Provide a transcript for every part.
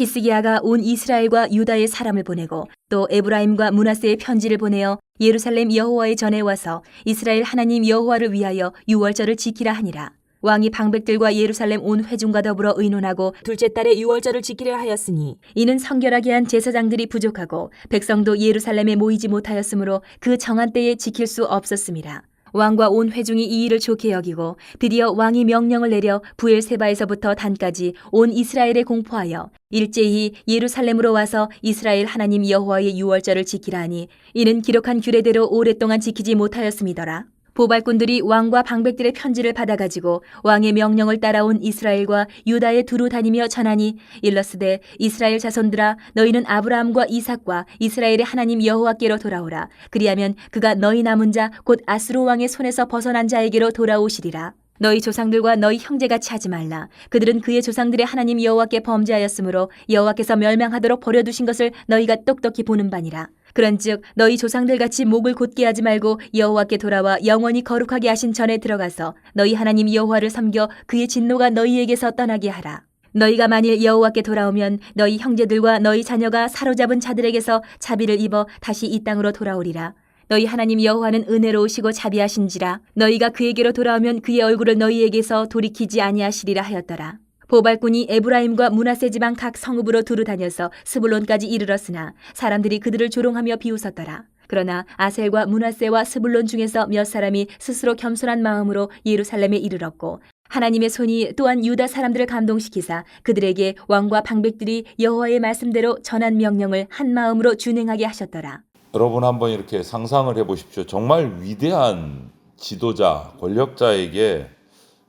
히스기야가 온 이스라엘과 유다의 사람을 보내고 또 에브라임과 므낫세의 편지를 보내어 예루살렘 여호와의 전에 와서 이스라엘 하나님 여호와를 위하여 유월절을 지키라 하니라. 왕이 방백들과 예루살렘 온 회중과 더불어 의논하고 둘째 달에 유월절을 지키려 하였으니 이는 성결하게 한 제사장들이 부족하고 백성도 예루살렘에 모이지 못하였으므로 그 정한 때에 지킬 수 없었습니다. 왕과 온 회중이 이 일을 좋게 여기고 드디어 왕이 명령을 내려 부엘세바에서부터 단까지 온 이스라엘에 공포하여 일제히 예루살렘으로 와서 이스라엘 하나님 여호와의 유월절을 지키라 하니 이는 기록한 규례대로 오랫동안 지키지 못하였음이더라. 보발꾼들이 왕과 방백들의 편지를 받아가지고 왕의 명령을 따라온 이스라엘과 유다에 두루 다니며 전하니 일러스되 이스라엘 자손들아 너희는 아브라함과 이삭과 이스라엘의 하나님 여호와께로 돌아오라. 그리하면 그가 너희 남은 자 곧 아스루 왕의 손에서 벗어난 자에게로 돌아오시리라. 너희 조상들과 너희 형제같이 하지 말라. 그들은 그의 조상들의 하나님 여호와께 범죄하였으므로 여호와께서 멸망하도록 버려두신 것을 너희가 똑똑히 보는 바니라. 그런즉 너희 조상들같이 목을 곧게 하지 말고 여호와께 돌아와 영원히 거룩하게 하신 전에 들어가서 너희 하나님 여호와를 섬겨 그의 진노가 너희에게서 떠나게 하라. 너희가 만일 여호와께 돌아오면 너희 형제들과 너희 자녀가 사로잡은 자들에게서 자비를 입어 다시 이 땅으로 돌아오리라. 너희 하나님 여호와는 은혜로우시고 자비하신지라. 너희가 그에게로 돌아오면 그의 얼굴을 너희에게서 돌이키지 아니하시리라 하였더라. 보발꾼이 에브라임과 므낫세 지방 각 성읍으로 두루 다녀서 스불론까지 이르렀으나 사람들이 그들을 조롱하며 비웃었더라. 그러나 아셀과 므낫세와 스불론 중에서 몇 사람이 스스로 겸손한 마음으로 예루살렘에 이르렀고 하나님의 손이 또한 유다 사람들을 감동시키사 그들에게 왕과 방백들이 여호와의 말씀대로 전한 명령을 한 마음으로 준행하게 하셨더라. 여러분 한번 이렇게 상상을 해보십시오. 정말 위대한 지도자, 권력자에게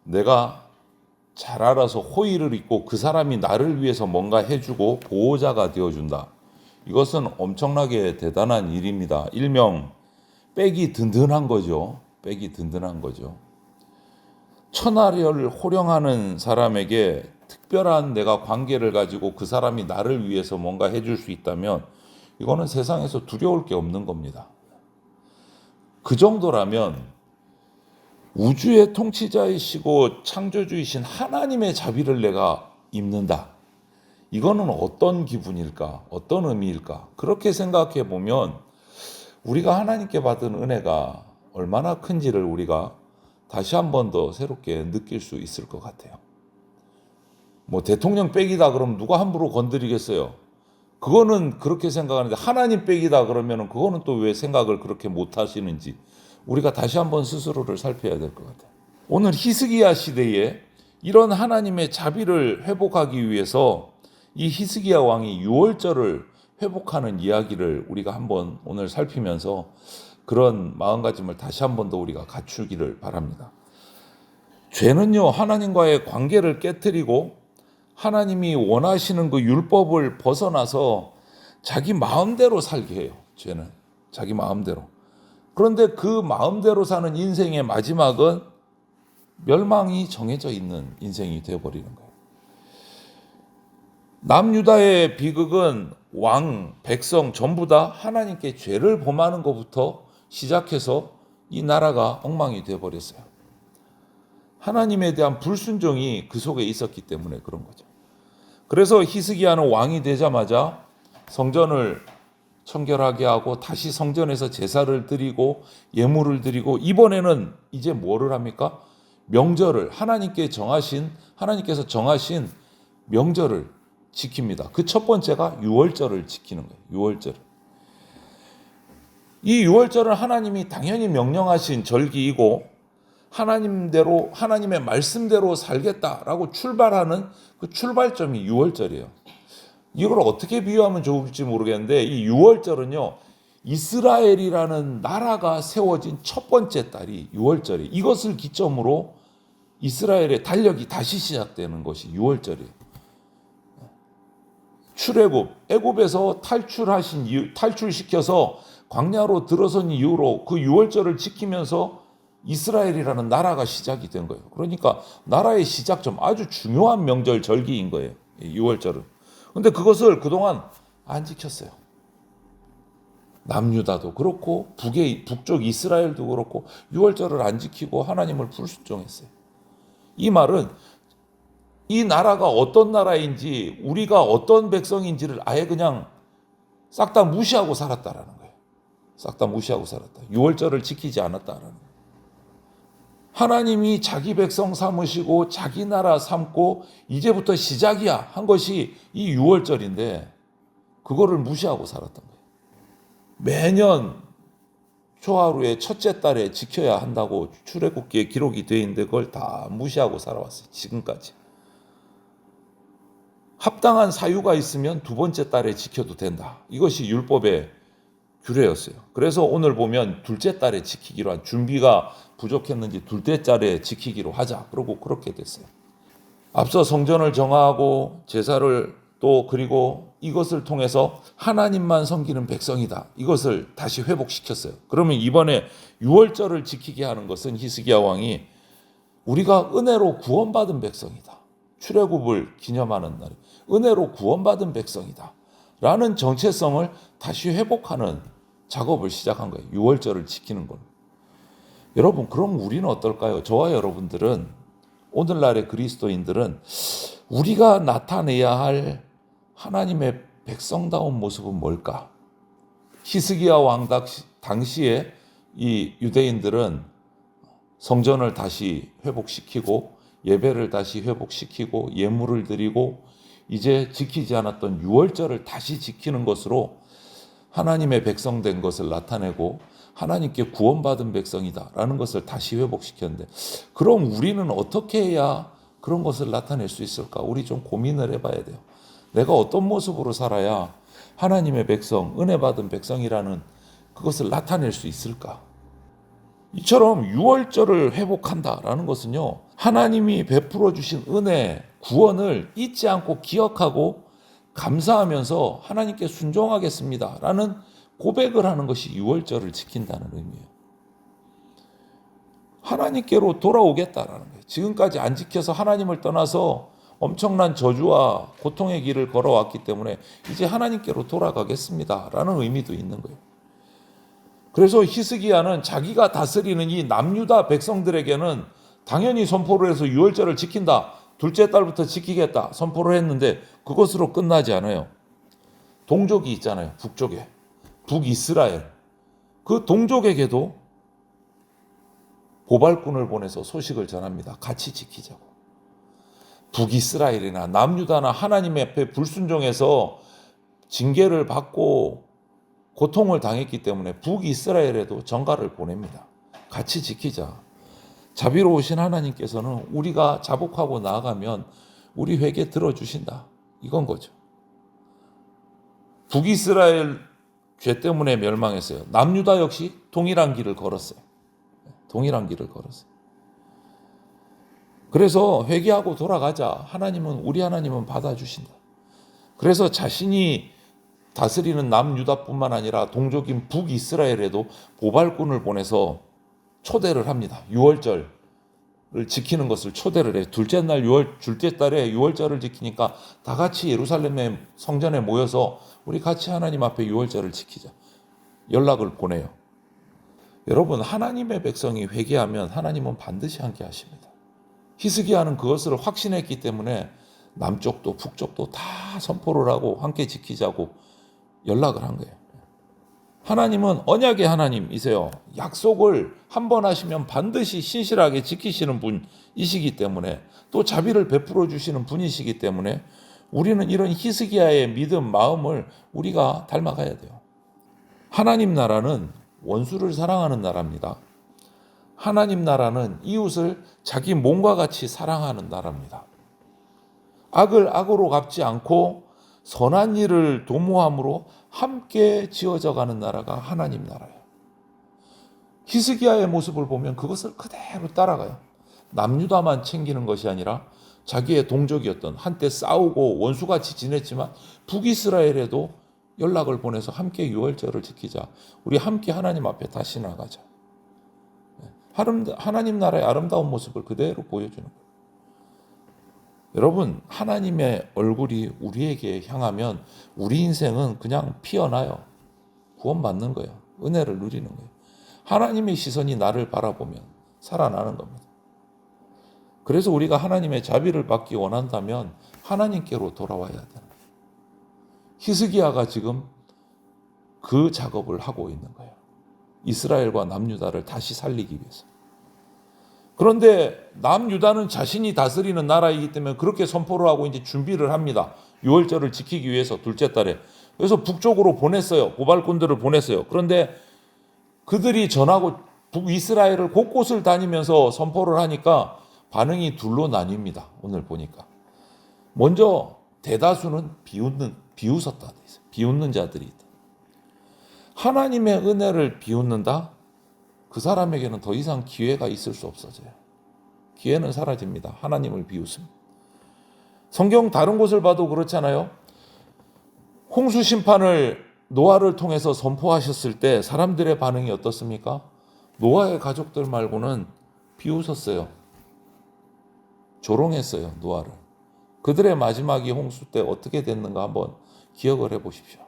내가 잘 알아서 호의를 입고 그 사람이 나를 위해서 뭔가 해주고 보호자가 되어준다. 이것은 엄청나게 대단한 일입니다. 일명 백이 든든한 거죠. 백이 든든한 거죠. 천하를 호령하는 사람에게 특별한 내가 관계를 가지고 그 사람이 나를 위해서 뭔가 해줄 수 있다면 이거는 세상에서 두려울 게 없는 겁니다. 그 정도라면 우주의 통치자이시고 창조주이신 하나님의 자비를 내가 입는다. 이거는 어떤 기분일까? 어떤 의미일까? 그렇게 생각해 보면 우리가 하나님께 받은 은혜가 얼마나 큰지를 우리가 다시 한 번 더 새롭게 느낄 수 있을 것 같아요. 뭐 대통령 백이다 그러면 누가 함부로 건드리겠어요? 그거는 그렇게 생각하는데 하나님 백이다 그러면 그거는 또 왜 생각을 그렇게 못 하시는지 우리가 다시 한번 스스로를 살펴야 될 것 같아요. 오늘 히스기야 시대에 이런 하나님의 자비를 회복하기 위해서 이 히스기야 왕이 유월절을 회복하는 이야기를 우리가 한번 오늘 살피면서 그런 마음가짐을 다시 한 번 더 우리가 갖추기를 바랍니다. 죄는요, 하나님과의 관계를 깨트리고 하나님이 원하시는 그 율법을 벗어나서 자기 마음대로 살게 해요. 죄는 자기 마음대로. 그런데 그 마음대로 사는 인생의 마지막은 멸망이 정해져 있는 인생이 되어버리는 거예요. 남유다의 비극은 왕, 백성 전부 다 하나님께 죄를 범하는 것부터 시작해서 이 나라가 엉망이 되어버렸어요. 하나님에 대한 불순종이 그 속에 있었기 때문에 그런 거죠. 그래서 히스기야는 왕이 되자마자 성전을 청결하게 하고 다시 성전에서 제사를 드리고 예물을 드리고 이번에는 이제 뭐를 합니까? 명절을 하나님께서 정하신 명절을 지킵니다. 그 첫 번째가 유월절을 지키는 거예요. 유월절. 이 유월절은 하나님이 당연히 명령하신 절기이고 하나님대로 하나님의 말씀대로 살겠다라고 출발하는 그 출발점이 유월절이에요. 이걸 어떻게 비유하면 좋을지 모르겠는데 이 유월절은요, 이스라엘이라는 나라가 세워진 첫 번째 달이 유월절이에요. 이것을 기점으로 이스라엘의 달력이 다시 시작되는 것이 유월절이에요. 출애굽, 애굽에서 탈출시켜서 광야로 들어선 이후로 그 유월절을 지키면서 이스라엘이라는 나라가 시작이 된 거예요. 그러니까 나라의 시작점, 아주 중요한 명절 절기인 거예요. 유월절은. 근데 그것을 그동안 안 지켰어요. 남유다도 그렇고 북쪽 이스라엘도 그렇고 유월절을 안 지키고 하나님을 불순종했어요. 이 말은 이 나라가 어떤 나라인지 우리가 어떤 백성인지를 아예 그냥 싹 다 무시하고 살았다라는 거예요. 싹 다 무시하고 살았다. 유월절을 지키지 않았다라는 거예요. 하나님이 자기 백성 삼으시고 자기 나라 삼고 이제부터 시작이야 한 것이 이 유월절인데 그거를 무시하고 살았던 거예요. 매년 초하루의 첫째 달에 지켜야 한다고 출애굽기에 기록이 되어 있는데 그걸 다 무시하고 살아왔어요. 지금까지. 합당한 사유가 있으면 두 번째 달에 지켜도 된다. 이것이 율법의 규례였어요. 그래서 오늘 보면 둘째 달에 지키기로 한 준비가 부족했는지 둘째 달에 지키기로 하자. 그러고 그렇게 됐어요. 앞서 성전을 정하고 제사를 또 그리고 이것을 통해서 하나님만 섬기는 백성이다. 이것을 다시 회복시켰어요. 그러면 이번에 유월절을 지키게 하는 것은 히스기야 왕이 우리가 은혜로 구원받은 백성이다. 출애굽을 기념하는 날. 은혜로 구원받은 백성이다. 라는 정체성을 다시 회복하는 작업을 시작한 거예요. 유월절을 지키는 것. 여러분, 그럼 우리는 어떨까요? 저와 여러분들은 오늘날의 그리스도인들은 우리가 나타내야 할 하나님의 백성다운 모습은 뭘까? 히스기야 왕 당시에 이 유대인들은 성전을 다시 회복시키고 예배를 다시 회복시키고 예물을 드리고 이제 지키지 않았던 유월절을 다시 지키는 것으로 하나님의 백성 된 것을 나타내고 하나님께 구원받은 백성이다라는 것을 다시 회복시켰는데 그럼 우리는 어떻게 해야 그런 것을 나타낼 수 있을까? 우리 좀 고민을 해봐야 돼요. 내가 어떤 모습으로 살아야 하나님의 백성, 은혜 받은 백성이라는 그것을 나타낼 수 있을까? 이처럼 유월절을 회복한다라는 것은요, 하나님이 베풀어 주신 은혜, 구원을 잊지 않고 기억하고 감사하면서 하나님께 순종하겠습니다라는 고백을 하는 것이 유월절을 지킨다는 의미예요. 하나님께로 돌아오겠다라는 거예요. 지금까지 안 지켜서 하나님을 떠나서 엄청난 저주와 고통의 길을 걸어왔기 때문에 이제 하나님께로 돌아가겠습니다라는 의미도 있는 거예요. 그래서 히스기야는 자기가 다스리는 이 남유다 백성들에게는 당연히 선포를 해서 유월절을 지킨다. 둘째 달부터 지키겠다. 선포를 했는데 그것으로 끝나지 않아요. 동족이 있잖아요. 북쪽에. 북이스라엘. 그 동족에게도 보발꾼을 보내서 소식을 전합니다. 같이 지키자고. 북이스라엘이나 남유다나 하나님 앞에 불순종해서 징계를 받고 고통을 당했기 때문에 북이스라엘에도 전가를 보냅니다. 같이 지키자. 자비로우신 하나님께서는 우리가 자복하고 나아가면 우리 회개 들어주신다. 이건 거죠. 북이스라엘 죄 때문에 멸망했어요. 남유다 역시 동일한 길을 걸었어요. 동일한 길을 걸었어요. 그래서 회개하고 돌아가자. 우리 하나님은 받아주신다. 그래서 자신이 다스리는 남유다뿐만 아니라 동족인 북이스라엘에도 보발꾼을 보내서 초대를 합니다. 유월절을 지키는 것을 초대를 해요. 둘째 달에 유월절을 지키니까 다 같이 예루살렘의 성전에 모여서 우리 같이 하나님 앞에 유월절을 지키자. 연락을 보내요. 여러분, 하나님의 백성이 회개하면 하나님은 반드시 함께 하십니다. 히스기야는 그것을 확신했기 때문에 남쪽도 북쪽도 다 선포를 하고 함께 지키자고 연락을 한 거예요. 하나님은 언약의 하나님이세요. 약속을 한 번 하시면 반드시 신실하게 지키시는 분이시기 때문에 또 자비를 베풀어 주시는 분이시기 때문에 우리는 이런 히스기야의 믿음, 마음을 우리가 닮아가야 돼요. 하나님 나라는 원수를 사랑하는 나라입니다. 하나님 나라는 이웃을 자기 몸과 같이 사랑하는 나라입니다. 악을 악으로 갚지 않고 선한 일을 도모함으로 함께 지어져 가는 나라가 하나님 나라예요. 히스기야의 모습을 보면 그것을 그대로 따라가요. 남유다만 챙기는 것이 아니라 자기의 동족이었던 한때 싸우고 원수같이 지냈지만 북이스라엘에도 연락을 보내서 함께 유월절을 지키자. 우리 함께 하나님 앞에 다시 나가자. 하나님 나라의 아름다운 모습을 그대로 보여주는 거예요. 여러분, 하나님의 얼굴이 우리에게 향하면 우리 인생은 그냥 피어나요. 구원받는 거예요. 은혜를 누리는 거예요. 하나님의 시선이 나를 바라보면 살아나는 겁니다. 그래서 우리가 하나님의 자비를 받기 원한다면 하나님께로 돌아와야 돼요. 히스기야가 지금 그 작업을 하고 있는 거예요. 이스라엘과 남유다를 다시 살리기 위해서. 그런데 남유다는 자신이 다스리는 나라이기 때문에 그렇게 선포를 하고 이제 준비를 합니다. 유월절을 지키기 위해서 둘째 달에. 그래서 북쪽으로 보냈어요. 고발꾼들을 보냈어요. 그런데 그들이 전하고 북이스라엘을 곳곳을 다니면서 선포를 하니까 반응이 둘로 나뉩니다. 오늘 보니까. 먼저 대다수는 비웃었다. 비웃는 자들이 있다. 하나님의 은혜를 비웃는다? 그 사람에게는 더 이상 기회가 있을 수 없어져요. 기회는 사라집니다. 하나님을 비웃음. 성경 다른 곳을 봐도 그렇잖아요. 홍수 심판을 노아를 통해서 선포하셨을 때 사람들의 반응이 어떻습니까? 노아의 가족들 말고는 비웃었어요. 조롱했어요. 노아를. 그들의 마지막이 홍수 때 어떻게 됐는가 한번 기억을 해보십시오.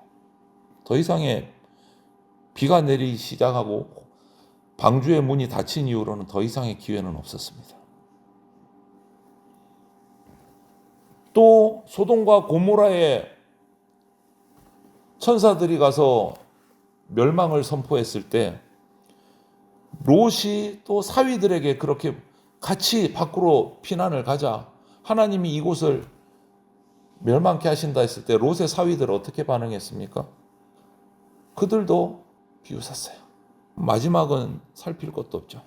더 이상의 비가 내리기 시작하고 방주의 문이 닫힌 이후로는 더 이상의 기회는 없었습니다. 또 소돔과 고모라의 천사들이 가서 멸망을 선포했을 때 롯이 또 사위들에게 그렇게 같이 밖으로 피난을 가자 하나님이 이곳을 멸망케 하신다 했을 때 롯의 사위들 어떻게 반응했습니까? 그들도 비웃었어요. 마지막은 살필 것도 없죠.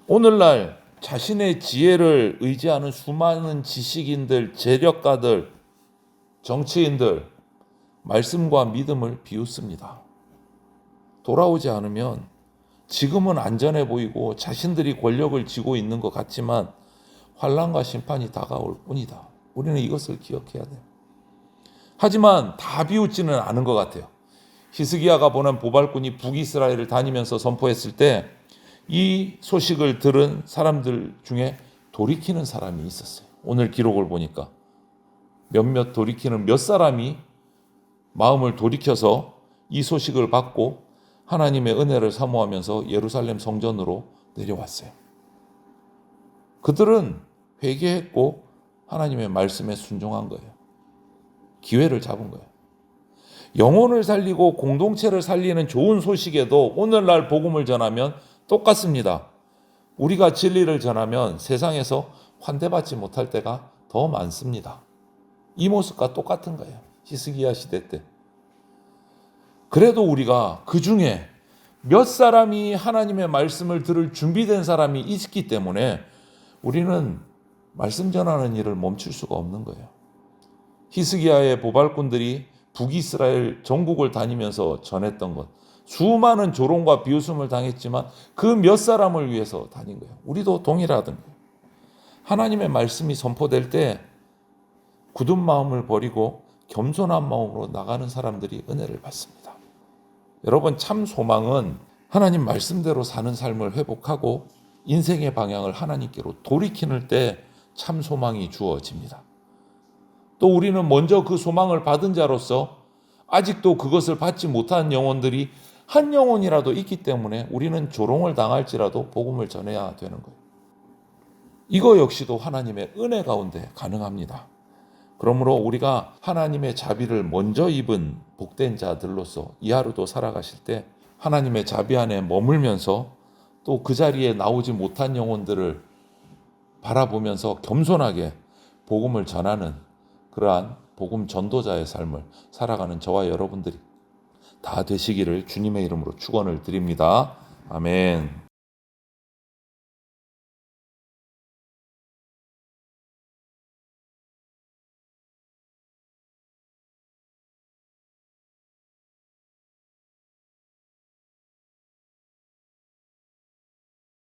오늘날 자신의 지혜를 의지하는 수많은 지식인들, 재력가들, 정치인들, 말씀과 믿음을 비웃습니다. 돌아오지 않으면 지금은 안전해 보이고 자신들이 권력을 쥐고 있는 것 같지만 환난과 심판이 다가올 뿐이다. 우리는 이것을 기억해야 돼요. 하지만 다 비웃지는 않은 것 같아요. 히스기야가 보낸 보발꾼이 북이스라엘을 다니면서 선포했을 때 이 소식을 들은 사람들 중에 돌이키는 사람이 있었어요. 오늘 기록을 보니까 몇몇 돌이키는 몇 사람이 마음을 돌이켜서 이 소식을 받고 하나님의 은혜를 사모하면서 예루살렘 성전으로 내려왔어요. 그들은 회개했고 하나님의 말씀에 순종한 거예요. 기회를 잡은 거예요. 영혼을 살리고 공동체를 살리는 좋은 소식에도 오늘날 복음을 전하면 똑같습니다. 우리가 진리를 전하면 세상에서 환대받지 못할 때가 더 많습니다. 이 모습과 똑같은 거예요. 히스기야 시대 때. 그래도 우리가 그 중에 몇 사람이 하나님의 말씀을 들을 준비된 사람이 있기 때문에 우리는 말씀 전하는 일을 멈출 수가 없는 거예요. 히스기야의 보발꾼들이 북이스라엘 전국을 다니면서 전했던 것, 수많은 조롱과 비웃음을 당했지만 그 몇 사람을 위해서 다닌 거예요. 우리도 동일하던 거예요. 하나님의 말씀이 선포될 때 굳은 마음을 버리고 겸손한 마음으로 나가는 사람들이 은혜를 받습니다. 여러분, 참 소망은 하나님 말씀대로 사는 삶을 회복하고 인생의 방향을 하나님께로 돌이키는 때 참 소망이 주어집니다. 또 우리는 먼저 그 소망을 받은 자로서 아직도 그것을 받지 못한 영혼들이 한 영혼이라도 있기 때문에 우리는 조롱을 당할지라도 복음을 전해야 되는 거예요. 이거 역시도 하나님의 은혜 가운데 가능합니다. 그러므로 우리가 하나님의 자비를 먼저 입은 복된 자들로서 이 하루도 살아가실 때 하나님의 자비 안에 머물면서 또 그 자리에 나오지 못한 영혼들을 바라보면서 겸손하게 복음을 전하는 그러한 복음 전도자의 삶을 살아가는 저와 여러분들이 다 되시기를 주님의 이름으로 축원을 드립니다. 아멘.